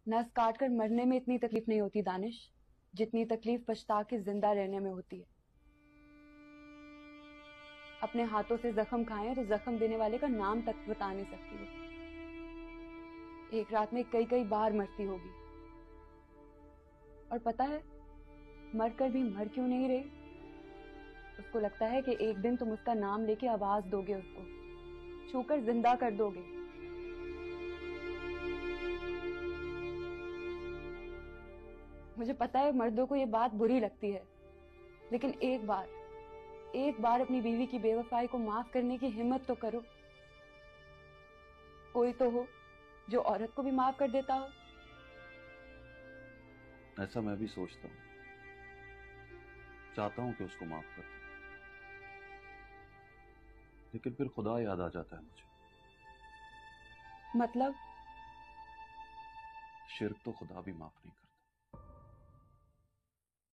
नस काट कर मरने में इतनी तकलीफ नहीं होती दानिश, जितनी तकलीफ पछता के जिंदा रहने में होती है। अपने हाथों से जख्म खाएं तो जख्म देने वाले का नाम तक बता नहीं सकती हो। एक रात में कई कई बार मरती होगी, और पता है मरकर भी मर क्यों नहीं रही? उसको लगता है कि एक दिन तुम उसका नाम लेके आवाज दोगे, उसको छूकर जिंदा कर दोगे। मुझे पता है मर्दों को ये बात बुरी लगती है, लेकिन एक बार अपनी बीवी की बेवफाई को माफ करने की हिम्मत तो करो। कोई तो हो जो औरत को भी माफ कर देता हो। ऐसा मैं भी सोचता हूँ, चाहता हूं कि उसको माफ कर दूं, लेकिन फिर खुदा याद आ जाता है मुझे। मतलब शिर्क तो खुदा भी माफ